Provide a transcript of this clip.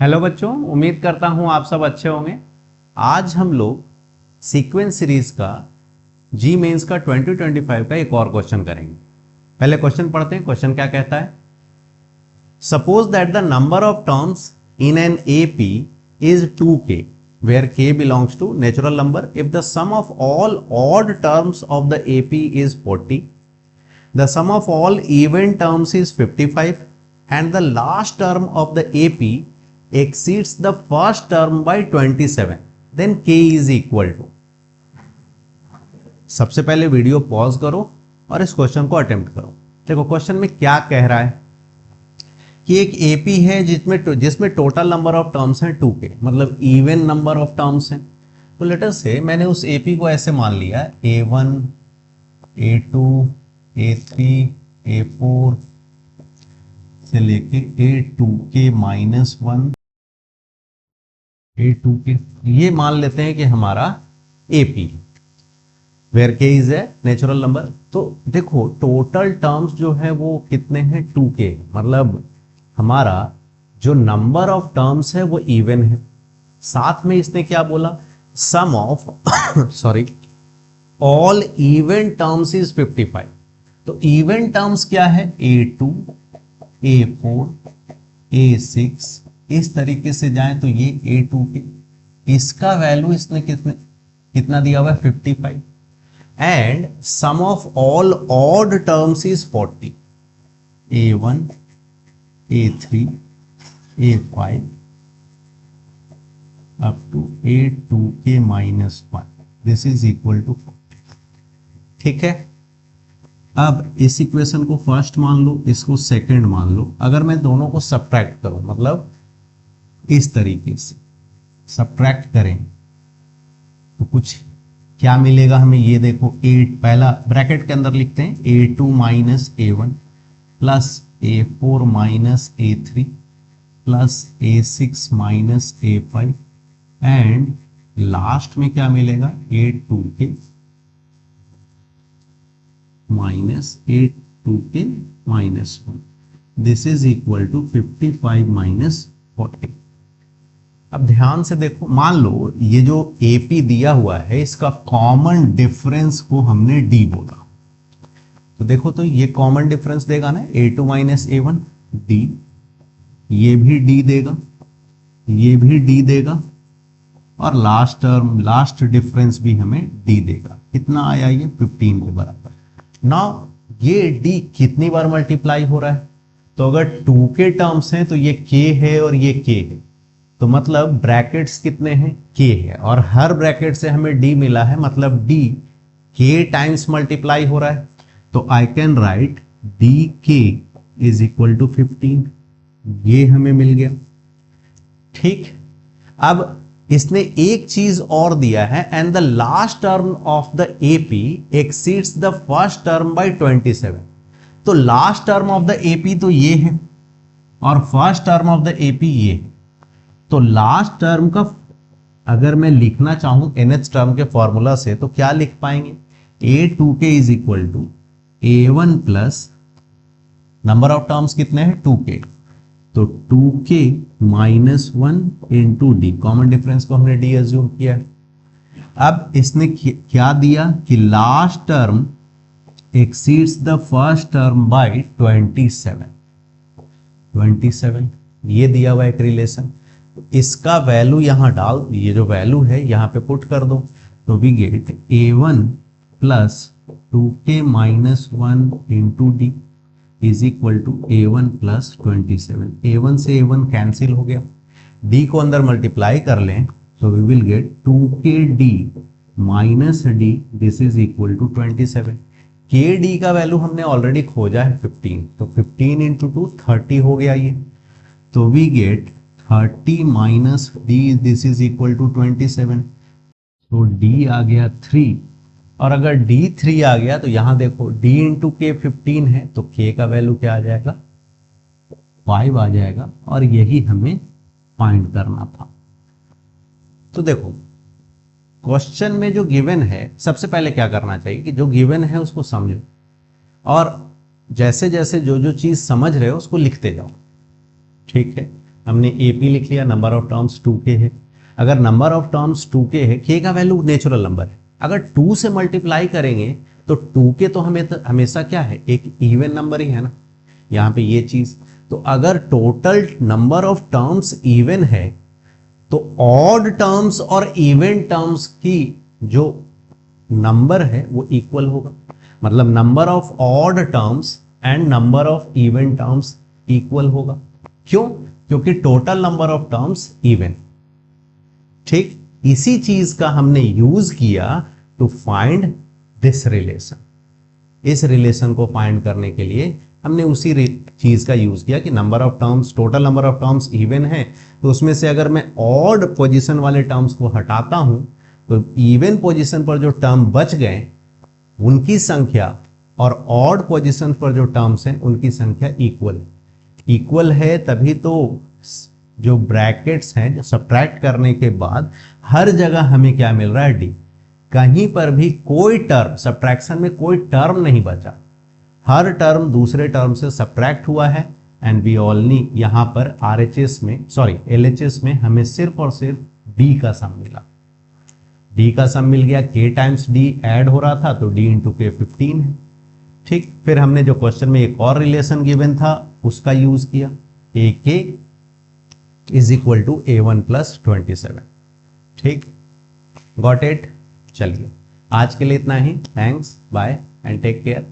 Hello बच्चों, उम्मीद करता हूं आप सब अच्छे होंगे। आज हम लोग सीक्वेंस सीरीज का जी मेंस का 2025 का एक और क्वेश्चन करेंगे। पहले क्वेश्चन पढ़ते हैं। क्वेश्चन क्या कहता है? Suppose that the number of terms in an AP is 2k where k belongs to natural number if the sum of all odd terms of the AP is 40, the sum of all even terms is 55 and the last term of the AP exceeds the first term by 27, then k is equal to। सबसे पहले video pause करो और इस question को attempt करो। देखो question में क्या कह रहा है कि एक एपी है जिसमें टोटल नंबर ऑफ टर्म्स हैं 2k, मतलब इवन नंबर ऑफ टर्म्स हैं। तो लेटर से मैंने उस एपी को ऐसे मान लिया a1 a2 a3 a4 से लेके a2k -1 a2k, ये मान लेते हैं कि हमारा एपी वेयर के इज ए नेचुरल नंबर। तो देखो टोटल टर्म्स जो है वो कितने हैं? 2k, मतलब हमारा जो नंबर ऑफ टर्म्स है वो इवन है। साथ में इसने क्या बोला? Sum of sorry all even terms is 55। तो इवन टर्म्स क्या है? a2 a4 a6, इस तरीके से जाए तो ये a2k, इसका वैल्यू इसने कितना दिया हुआ है? 55। And sum of all odd terms is 40, a1 a3 a5 up to a2k -1, this is equal to 40। ठीक है, अब इस इक्वेशन को फर्स्ट मान लो, इसको सेकंड मान लो। अगर मैं दोनों को सब्ट्रैक्ट करूं, मतलब इस तरीके से सब्ट्रैक्ट करें तो कुछ क्या मिलेगा हमें? ये देखो, 8 पहला ब्रैकेट के अंदर लिखते हैं a2 -a1 plus a4 -a3 plus a6 -a5 and last में क्या मिलेगा? a2k -1, this is equal to 55 -40। अब ध्यान से देखो, मान लो ये जो AP दिया हुआ है इसका कॉमन डिफरेंस को हमने D बोला। तो देखो, तो ये कॉमन डिफरेंस देगा ना, a2 -a1 D, ये भी D देगा, ये भी D देगा, और लास्ट टर्म लास्ट डिफरेंस भी हमें D देगा। कितना आया? ये 15 के बराबर। नाउ ये D कितनी बार मल्टीप्लाई हो रहा है? तो अगर 2k टर्म्स हैं तो ये k है और ये k है, तो मतलब ब्रैकेट्स कितने हैं? k है, और हर ब्रैकेट से हमें D मिला है, मतलब D k टाइम्स मल्टीप्लाई हो रहा है। तो I can write dk is equal to 15, ये हमें मिल गया। ठीक, अब इसने एक चीज और दिया है, and the last term of the AP exceeds the first term by 27। तो last term of the AP तो ये है और first term of the AP ये है। तो लास्ट टर्म का अगर मैं लिखना चाहूं nth टर्म के फॉर्मूला से तो क्या लिख पाएंगे? a2k is equal to a1 plus number of terms कितने हैं? 2k, तो 2k -1 into D, common difference को हमने d एज्यूम किया। अब इसने क्या दिया कि last term exceeds the first term by 27, ये दिया हुआ एक रिलेशन। इसका वैल्यू यहां डाल, ये जो वैल्यू है यहां पे पुट कर दो, तो we get a1 plus 2k -1 into D is equal to a1 plus 27। a1 से a1 कैंसिल हो गया, d को अंदर मल्टीप्लाई कर लें तो we will get 2kd minus d, this is equal to 27। kd का वैल्यू हमने ऑलरेडी खोजा है 15, तो 15 इंटू 2 30 हो गया ये, तो we get 30 minus d, this is equal to 27। तो d आ गया 3, और अगर d3 आ गया तो यहां देखो d इंटू के 15 है, तो k का वैल्यू क्या आ जाएगा? 5 आ जाएगा, और यही हमें फाइंड करना था। तो देखो क्वेश्चन में जो गिवन है, सबसे पहले क्या करना चाहिए कि जो गिवन है उसको समझो, और जैसे जैसे जो जो चीज समझ रहे हो उसको लिखते जाओ। ठीक है, हमने AP लिख लिया, नंबर ऑफ टर्म्स 2k है। अगर नंबर ऑफ टर्म्स 2k है, k का वैल्यू नेचुरल नंबर है, अगर 2 से मल्टीप्लाई करेंगे तो 2k तो हमेशा क्या है, एक इवन नंबर ही है ना, यहाँ पे ये चीज। तो अगर total number of terms even है तो ऑड टर्म्स और इवन टर्म्स की जो नंबर है वो इक्वल होगा। मतलब number of odd terms and number of even terms equal होगा। क्यों? क्योंकि total number of terms even. ठीक, इसी चीज का हमने यूज किया टू फाइंड दिस रिलेशन। इस रिलेशन को फाइंड करने के लिए हमने उसी चीज का यूज किया कि number of terms, total number of terms even है, तो उसमें से अगर मैं ऑड पोजीशन वाले टर्म्स को हटाता हूं तो इवन पोजीशन पर जो टर्म बच गए उनकी संख्या और ऑड पोजीशन पर जो टर्म्स हैं उनकी संख्या इक्वल है। तभी तो जो ब्रैकेट्स हैं, जो सब्ट्रैक्ट करने के बाद हर जगह हमें क्या मिल रहा है, डी। कहीं पर भी कोई टर्म, सब्ट्रैक्शन में कोई टर्म नहीं बचा, हर टर्म दूसरे टर्म से सब्ट्रैक्ट हुआ है। एंड वी ऑल नी यहां पर LHS में हमें सिर्फ और सिर्फ डी का सम मिला। डी का सम मिल गया, k टाइम्स डी ऐड हो रहा था तो d इंटू के 15 है। ठीक, फिर हमने जो क्वेश्चन में एक और रिलेशन गिवन था उसका यूज किया, AK is equal to A1 plus 27। ठीक, गॉट इट। चलिए आज के लिए इतना ही। Thanks, bye and take care.